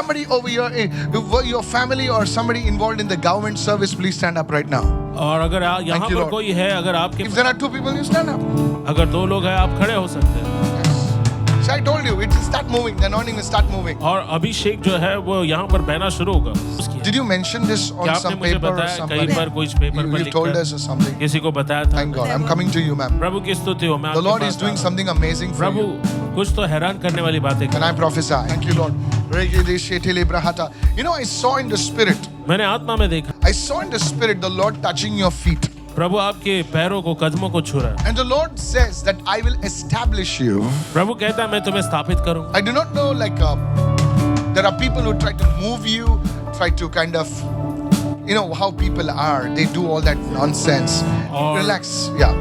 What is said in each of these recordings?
somebody over your family or somebody involved in the government service, please stand up right now. और अगर यहाँ Thank you, पर Lord. कोई है, अगर आपके If there are two people, you stand up. अगर दो लोग हैं, आप खड़े हो सकते हैं। So I told you, it will start moving. The anointing will start moving. और अभिषेक जो है वो यहाँ पर बहना शुरू होगा। Did you mention this on क्या आपने some मुझे paper or बताया somebody? कहीं पर कुछ पेपर पर You told लिखकर us or something. किसी को बताया था? Thank God. I'm coming to you, ma'am. प्रभु की स्तुति हो, मैं The आपके Lord pass is uh doing रहा हूँ। something amazing for Prabhu you. कुछ तो हैरान करने वाली बातें Can I prophesy? Thank you, Lord. You know, I saw in the spirit. मैंने आत्मा में देखा, I saw in the spirit the Lord touching your feet. प्रभु आपके पैरों को, कदमों को छू रहा है। And the Lord says that I will establish you. प्रभु कहता है मैं तुम्हें स्थापित करूँ। I do not know, like, there are people who try to move you, try to kind of, you know, how people are. They do all that nonsense. और- Relax. Yeah.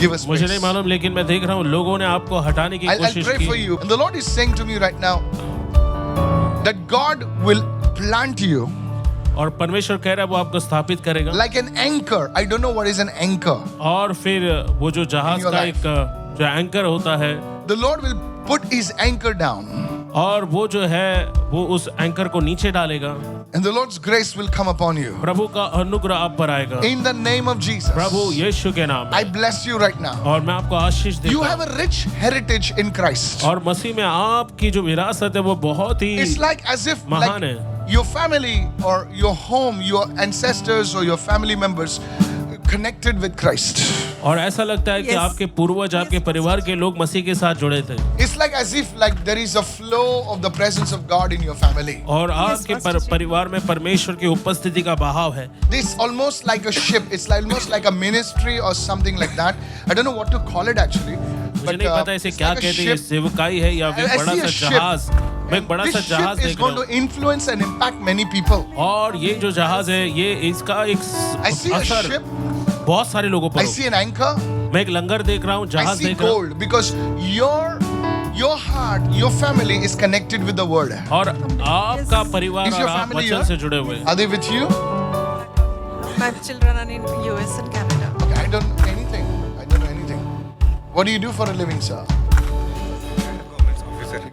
Give us मुझे space. नहीं मालूम, लेकिन मैं देख रहा हूँ लोगों ने आपको हटाने की I'll कोशिश pray for की। you. And the Lord is saying to me right now that God will plant you और परमेश्वर कह रहा है वो आपको स्थापित करेगा। like an anchor. I don't know what is an anchor. और फिर वो जो जहाज In your का life. एक जो एंकर होता है, The Lord will put his anchor down. और वो जो है वो उस एंकर को नीचे डालेगा। And the Lord's grace will come upon you. प्रभु का अनुग्रह आप पर आएगा। In the name of Jesus. प्रभु यीशु के नाम I में। bless you right now. और मैं आपको आशीष You देता have हूँ। a rich heritage in Christ. और मसीह में आपकी जो विरासत है वो बहुत ही It's like as if महान like है। your family or your home, your ancestors or your family members connected with Christ. और ऐसा लगता है कि Yes. आपके पूर्वज, आपके परिवार के लोग मसीह के साथ जुड़े थे। It's like as if like there is a flow of the presence of God in your family. और आपके Pastor Ji. परिवार में परमेश्वर की उपस्थिति का बहाव है। This almost like a ship. It's like almost like a ministry or something like that. I don't know what to call it actually. मुझे नहीं पता इसे it's क्या like a कहते हैं, ship. सेवकाई है या फिर I बड़ा see सा a ship. जहाज। मैं एक बड़ा This सा जहाज ship is देख रहा going to हूँ। influence and impact many people. और ये जो जहाज है, ये इसका एक I see a असर ship. बहुत सारे लोगों पर I होगा। see an anchor. मैं एक लंगर देख रहा हूँ, I जहाज see देख रहा हूँ। gold because your heart, your family is connected with the word. और आपका परिवार Is और your आप family वचन here? से जुड़े हुए हैं। Are they with you? My children are in US and Canada. Okay, I don't know anything. I don't know anything. What do you do for a living, sir?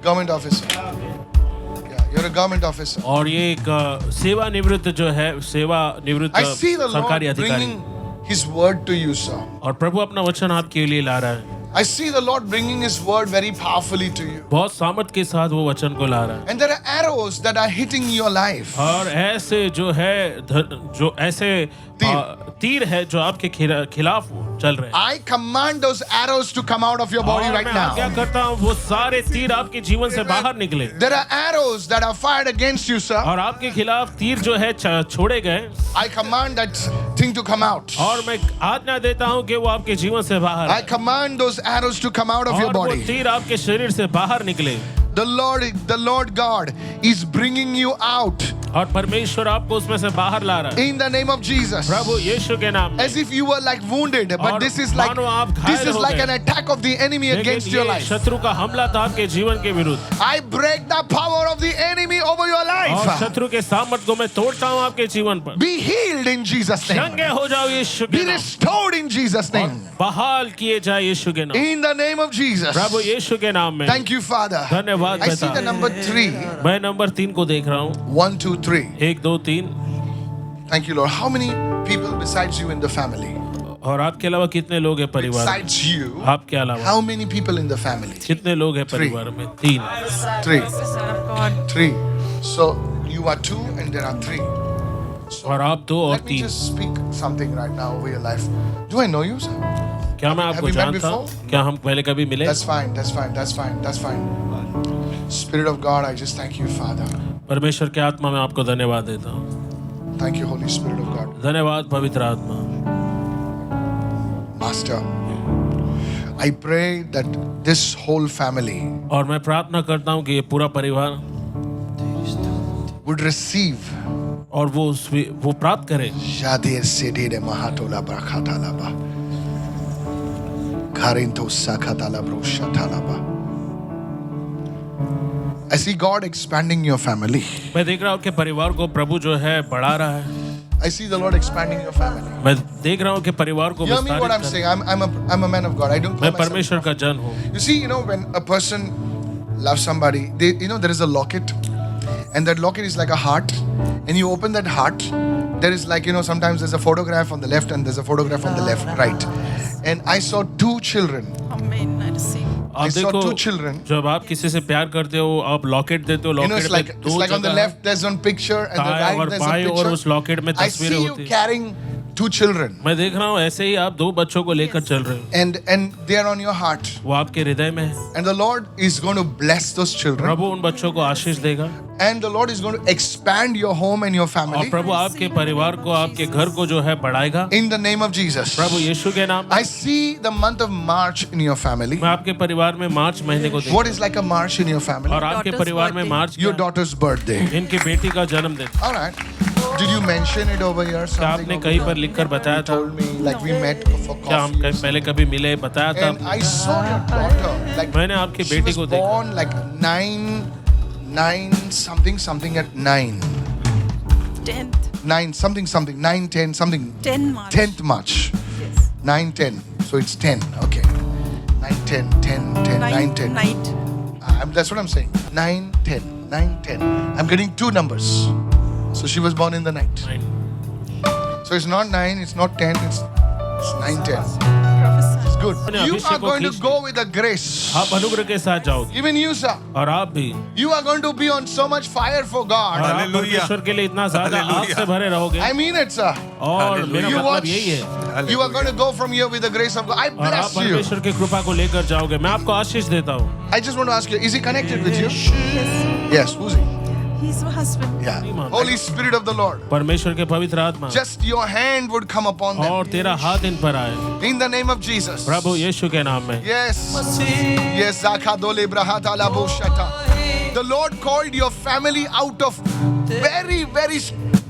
Government officer. Yeah, you're a government officer. और ये एक सेवानिवृत्त जो है, सेवानिवृत्त I see the Lord सरकारी अधिकारी। bringing His word to you, sir. और प्रभु अपना वचन आपके लिए ला रहा है। I see the Lord bringing His word very powerfully to you. बहुत सामर्थ के साथ वो वचन को ला रहा है। And there are arrows that are hitting your life. और ऐसे जो है जो ऐसे तीर है जो आपके खिलाफ चल रहे हैं। I command those arrows to come out of your body और right मैं now. क्या करता हूँ, वो सारे तीर आपके जीवन से बाहर निकले। There are arrows that are fired against you, sir. और आपके खिलाफ तीर जो है छोड़े गए। I command that thing to come out. और मैं आज्ञा देता हूँ कि वो आपके जीवन से बाहर I आए। command those arrows to come out of your और वो body. तीर आपके शरीर से बाहर निकले। The Lord God is bringing you out और परमेश्वर आपको उसमें से बाहर ला रहा है। in the name of Jesus. प्रभु यीशु के नाम में। As if you were like wounded, but और this is like मानो आप घायल हो an गए। attack of the enemy लेकिन against your ये life. शत्रु का हमला था आपके जीवन के विरुद्ध। I break the power of the enemy over your और life. शत्रु के सामर्थ को मैं तोड़ता हूँ आपके जीवन पर। Be healed in Jesus' name. चंगे हो जाओ यीशु Be के नाम। restored in Jesus' और name. बहाल किए जाए यीशु के नाम। In the name of Jesus. प्रभु यीशु के नाम में। Thank you, Father. धन्यवाद I see पिता। the number 3. मैं नंबर 3 को देख रहा हूँ। 1, 2, 3. 1 2 3। Thank you, Lord. How many people besides you in the family? और आपके अलावा कितने लोग हैं परिवार में? Besides you, आपके अलावा how many people in the family? कितने लोग हैं परिवार में? 3। 3. Son of God. 3. So you are 2 and there are 3. और आप 2 और Let me 3। just speak something right now over your life. Do I know you, sir? क्या मैं Have आपको we met जानता हूँ? before? क्या हम पहले कभी मिले? That's fine. That's fine. That's fine. That's fine. Spirit of God, I just thank you, Father. परमेश्वर के आत्मा में आपको धन्यवाद देता हूँ। Thank you, Holy Spirit of God. धन्यवाद पवित्र आत्मा। Master, I pray that this whole family और मैं प्रार्थना करता हूँ कि ये पूरा परिवार would receive और वो प्राप्त करे। Shadir Sidire Mahatola Brakatalaba Karinto Sakatala Broshatalaba. I see God expanding your family. मैं देख रहा हूँ कि परिवार को प्रभु जो है बढ़ा रहा है। I see the Lord expanding your family. मैं देख रहा हूँ कि परिवार को Hear me what I'm विस्तारित saying. I'm a man of God. I don't मैं call myself. परमेश्वर का जन हूँ। You see, when a person loves somebody, there is a locket, and that locket is like a heart, and you open that heart, there is like, sometimes there's a photograph on the left and there's a photograph on the left, right. And I saw two children. Amen. I receive. I आप saw two देखो children. जब आप किसी से प्यार करते हो आप लॉकेट देते हो लॉकेट It's में like, दो on the जगह left there's one picture and the दाएं right और there's a बाएं और उस picture. लॉकेट में I तस्वीरें see you होती हैं। carrying two children, मैं देख रहा हूँ ऐसे ही आप दो बच्चों को लेकर चल रहे हो and they are on your heart, वो आपके हृदय में है and the Lord is going to bless those children, प्रभु उन बच्चों को आशीष देगा and the Lord is going to expand your home and your और family प्रभु आपके परिवार को आपके घर को जो है बढ़ाएगा in the name of Jesus. प्रभु यीशु के नाम I see the month of March in your family. मैं आपके परिवार में मार्च महीने को What देखता is like a March in your family? और आपके Daughter's परिवार में birthday. मार्च Your क्या? daughter's birthday. इनकी बेटी का जन्मदिन All right. Did you mention it over here? क्या Something आपने over कहीं here? पर लिखकर बताया था Told me like we met for क्या हम coffee. पहले कभी मिले बताया था And I saw your daughter. Like मैंने आपकी she बेटी was को देखा born like nine something at 9. 10th. 9 something 9 10 something 10 March. 10th March. Yes. 9 10. So it's 10. Okay. 9 10 10 10 9 10. Night. That's what I'm saying. 9 10 9 10. I'm getting two numbers. So she was born in the night. So it's not 9, it's not 10, it's 9 10. Prophesy. It's good. अपने You Abhishek are को going to खींच go with the grace. आप अनुग्रह के साथ जाओगे Even you, sir. और आप भी You are going to be on so much fire for और God. आप Hallelujah. परमेश्वर के लिए इतना ज्यादा आग से भरे रहोगे I mean it, sir. और मेरा You मतलब watch. यही है You are going to go from here with the grace of God. I और आप bless you. परमेश्वर की कृपा को लेकर जाओगे मैं आपको आशीष देता हूँ I just want to ask you, is he connected with you? Yes. Yes, who's he? He's my husband. Yeah. Ma'am. Holy Spirit of the Lord. परमेश्वर के पवित्र आत्मा Just your hand would come upon them. और तेरा हाथ इन पर आए In the name of Jesus. प्रभु यीशु के नाम में Yes. Yes. Zakadole brahata la boshata. The Lord called your family out of very, very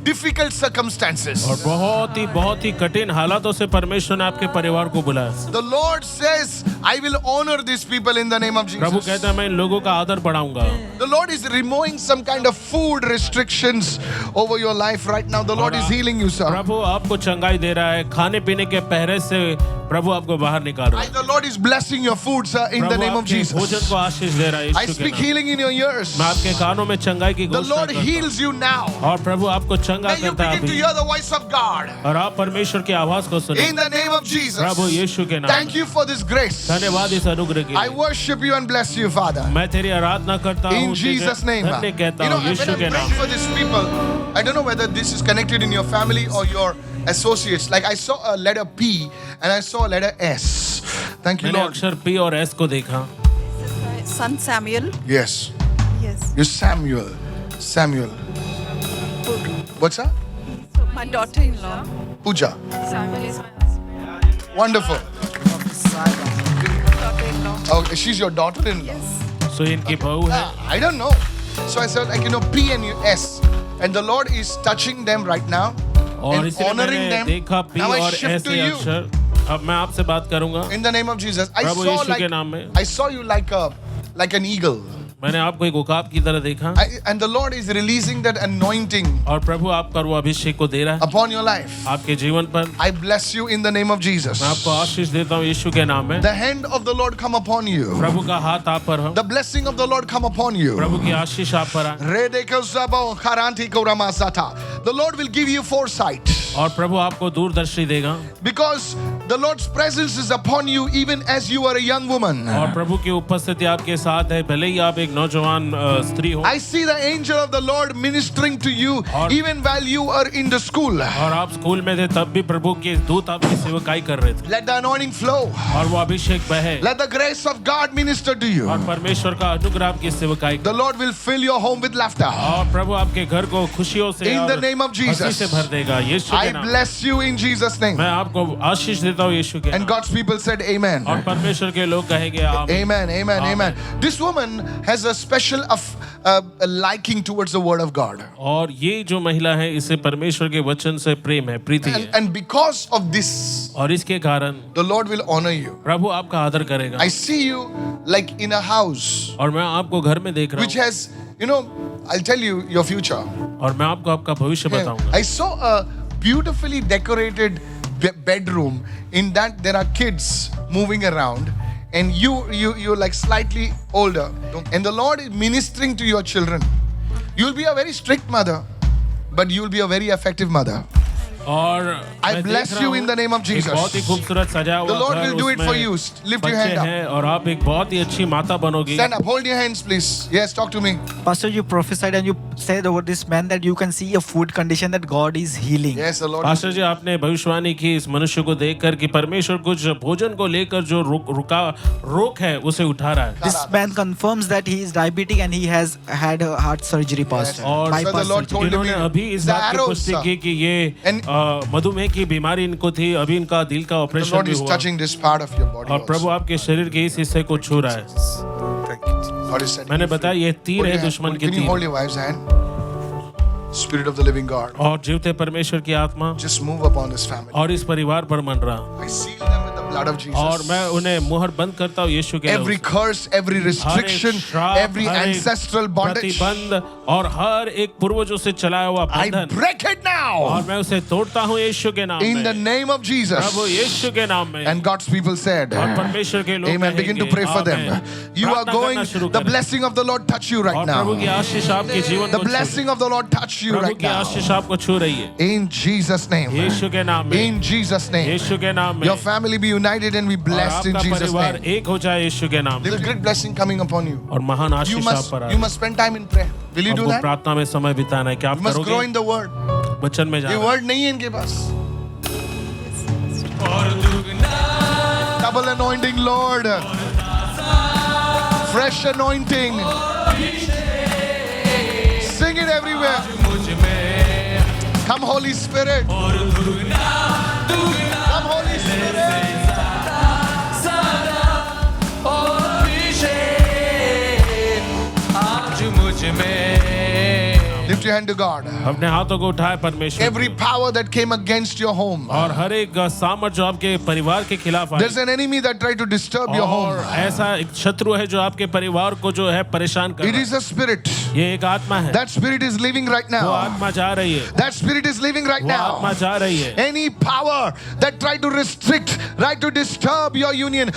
difficult circumstances. और बहुत ही कठिन हालातों से परमेश्वर ने आपके परिवार को बुलाया The Lord says, I will honor these people in the name of Prabhu Jesus. कहता है मैं इन लोगों का आदर बढ़ाऊंगा The Lord is removing some kind of food restrictions over your life right now. The Lord is healing you, sir. प्रभु आपको चंगाई दे रहा है खाने पीने के पहरे से प्रभु आपको बाहर निकाल रहा है The Lord is blessing your food, sir, in the Prabhu name of आपके भोजन Jesus. को आशीष दे रहा है I यीशु के speak नाम healing in your ears. मैं आपके कानों में चंगाई की The घोषणा Lord करता हूं heals you now. और प्रभु आपको चंगा May you करता है begin to अभी hear the voice of God. और आप परमेश्वर की आवाज को सुने In the name of Jesus. प्रभु यीशु के नाम Thank you for this grace. धन्यवाद इस अनुग्रह के I लिए worship you and bless you, Father. मैं तेरी आराधना करता हूँ In Jesus' name. धन्य कहता You know, हूँ when यीशु I'm के praying नाम for these people, I don't know whether this is connected in your family or your associates. Like I saw a letter P and I saw a letter S. Thank you, मैंने Lord. अक्षर P और S को देखा This is my son Samuel. Yes. Yes. You're Samuel. Samuel. What's that? So my daughter-in-law. Pooja. Samuel is my husband. Wonderful. Daughter-in-law. Oh, she's your daughter-in-law. Yes. सो इनकी बहू है I don't know. So I said, like, P and S. And the Lord is touching them right now और and इसलिए honoring मैंने them. देखा P Now I और shift S to ये you. अक्षर अब मैं आपसे बात करूंगा In the name of Jesus. I Prabhu saw यीशु के नाम में I saw you like an eagle. मैंने आपको एक उकाब की तरह देखा And the Lord is releasing that anointing और प्रभु आपका वो अभिषेक को दे रहा है upon your life. आपके जीवन पर I bless you in the name of Jesus. मैं आपको आशीष देता हूँ यीशु के नाम में The hand of the Lord come upon you. प्रभु का हाथ आप पर हो The blessing of the Lord come upon you. प्रभु की आशीष आप पर आए The Lord will give you foresight और प्रभु आपको दूरदर्शी देगा because the Lord's presence is upon you even as you are a young woman. और प्रभु की उपस्थिति आपके साथ है भले ही आप एक नौजवान स्त्री हो I see the angel of the Lord ministering to you और- even while you are in the school. और आप स्कूल में थे तब भी प्रभु के दूत आपकी सेवकाई कर रहे थे Let the anointing flow. और वो अभिषेक बहे Let the grace of God minister to you. और परमेश्वर का अनुग्रह आपकी सेवकाई The Lord will fill your home with laughter. और प्रभु आपके घर को खुशियों से In the और name of Jesus. हंसी से भर देगा यीशु I के नाम में। bless you in Jesus' name. मैं आपको आशीष देता हूँ यीशु के And नाम God's people said amen. और परमेश्वर के लोग कहेंगे आमीन Amen, amen, Amen. amen. This woman has a special liking towards the word of God. और ये जो महिला है इसे परमेश्वर के वचन से प्रेम है प्रीति है And because of this, और इसके कारण the Lord will honor you. प्रभु आपका आदर करेगा I see you like in a house और मैं आपको घर में देख which रहा has, I'll tell you your future. हूँ और मैं आपको आपका भविष्य बताऊंगा I saw a beautifully decorated bedroom. In that there are kids moving around, and you're like slightly older, and the Lord is ministering to your children. You'll be a very strict mother, but you'll be a very effective mother. और I मैं bless देख रहा you हूँ, in the name of एक Jesus. बहुत ही खूबसूरत सजा हुआ The Lord घर, will do it for उसमें you. Lift your बच्चे hand up. हैं और आप एक बहुत ही अच्छी माता बनोगी. Stand up. Hold your hands, please. Yes, talk to me. Pastor, you prophesied and you said over this man that you can see a food condition that God is healing. Yes, the Lord. Pastor ji, आपने भविष्यवाणी की इस मनुष्य को देखकर कि परमेश्वर कुछ भोजन को लेकर जो रोक है उसे उठा रहा है. This man confirms that he is diabetic and he has had a heart surgery, Pastor. और So the Bypass Lord surgery. told me, इन्होंने अभी इस the बात की arrows, पुष्टि sir. की कि ये And- मधुमेह की बीमारी इनको थी. अभी इनका दिल का The ऑपरेशन Lord भी is हुआ touching this part of your body. और प्रभु Also. आपके शरीर के इस हिस्से को छू रहा है. God is setting मैंने you free. बताया ये तीर Hold है your hand. दुश्मन की Can you तीर. hold your wife's hand? Spirit of the living God, और जीवते परमेश्वर की आत्मा just move upon this family. और इस परिवार पर मन रहा. I seal them with the blood of Jesus. और मैं उन्हें मुहर बंद करता हूँ यीशु के Every नाम से. curse, every हर एक restriction, श्राप, every हर एक ancestral bondage, प्रतिबंध और हर एक पूर्वजों से चलाया हुआ I बंधन break it now और मैं उसे तोड़ता हूँ यीशु के नाम in the में. name of Jesus. प्रभु यीशु के नाम में. And God's people said, और परमेश्वर के लोग Amen. Begin to कहेंगे, pray for them. आमीन. You are प्रार्थना going, करना शुरू the करें. blessing of the Lord touch you right और प्रभु की now. आशीष आपके जीवन The को छू blessing of the Lord touch you Prabhu right की now. आशीष आपको छू रही है. In Jesus' name. यीशु के नाम में. In Jesus' name. यीशु के नाम में. Your family be united and be और blessed in आपका Jesus' परिवार name. एक हो जाए यीशु के नाम There's a में. great blessing coming upon you. और महान You आशीष आप must, पर आए. you must spend time in prayer. Will you do आपको that? प्रार्थना में समय बिताना है. क्या आप You must grow करोगे? in the word. वचन में ये जाना. word नहीं है इनके पास. Double anointing, Lord. Fresh anointing. Sing it everywhere. Come, Holy Spirit. Come, Holy Spirit. Lift your hand to God. अपने हाथों को उठाए परमेश्वर. Every power that came against your home. और हर एक सामर्थ जो आपके परिवार के खिलाफ आई. There's an enemy that tried to disturb your और home. ऐसा एक शत्रु है जो आपके परिवार को जो है परेशान कर It रहा is a spirit. है. ये एक आत्मा है. That spirit is leaving right वो now. आत्मा जा रही है. That spirit is leaving right वो आत्मा now. जा रही है. Any power that tried to restrict, tried to disturb your union,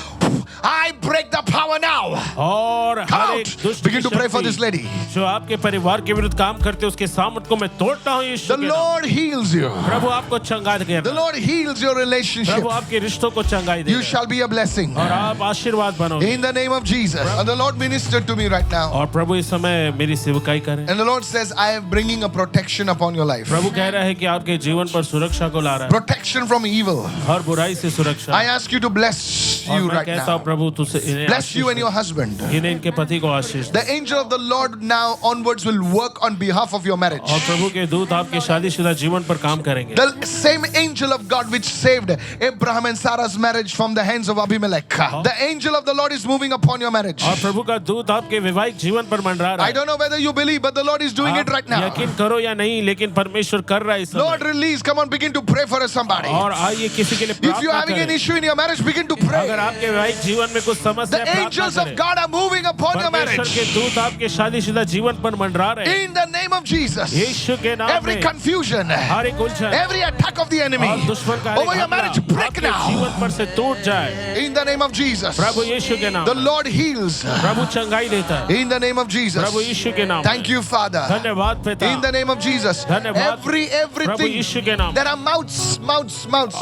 I break the power now. और Come हर out. एक दुष्ट Begin की to pray for शक्ति this lady. जो आपके परिवार के विरुद्ध काम करते उसके सामर्थ को मैं तोड़ता हूँ यीशु The के नाम. Lord heals you. प्रभु आपको चंगा The देगा. Lord heals your relationship. प्रभु आपके रिश्तों को चंगाई You देगा. shall be a blessing. और आप आशीर्वाद बनोगे. In the name of Jesus. And the Lord ministered to me right now. और प्रभु इस समय मेरी सेवकाई करें. And the Lord says, I am bringing a protection upon your life. प्रभु कह रहा है कि आपके जीवन पर सुरक्षा को ला रहा है. Protection from evil. हर बुराई से सुरक्षा. I ask you to bless और you मैं right कहता now. हूँ प्रभु तुझसे इन्हें Bless you Ashish and your husband. दे. इन्हें इनके पति को आशीष दे. The angel of the Lord now onwards will work on behalf of your marriage. और प्रभु के दूत आपके शादीशुदा जीवन पर काम करेंगे. The same angel of God which saved Abraham and Sarah's marriage from the hands of Abimelech. The angel of the Lord is moving upon your marriage. और प्रभु का दूत आपके वैवाहिक जीवन पर मंडरा रहा I है. don't know whether you believe, but the Lord is doing it आप right now. यकीन करो या नहीं लेकिन परमेश्वर कर रहा है इस Lord, समय. release. Come on, begin to pray for somebody. और आइए किसी के लिए If you're प्रार्थना having an करें. issue in your marriage, begin to अगर pray. आपके वैवाहिक जीवन में कुछ समस्या The है, angels प्रार्थना of करें. God are moving upon your परमेश्वर के marriage. दूत आपके शादीशुदा जीवन पर मंडरा रहे हैं. In the name of Jesus. यीशु के नाम Every में confusion, हर एक उलझन every attack of the enemy और दुश्मन का हर over एक your हमला marriage, break आपके now. जीवन पर से टूट जाए. In the name of Jesus. प्रभु यीशु के नाम The में. Lord heals. प्रभु चंगाई देता है. In the name of Jesus. प्रभु यीशु के नाम Thank में. you, Father. धन्यवाद पिता. In the name of Jesus. धन्यवाद. प्रभु Everything. यीशु के नाम. There are mouths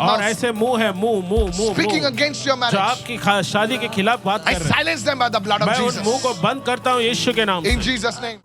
और ऐसे मुंह है मुंह speaking against your जो marriage. आपकी शादी के खिलाफ बात I कर रहे हैं. silence them by the blood of मैं उन Jesus. मुंह को बंद करता हूँ यीशु के नाम In से. Jesus' name.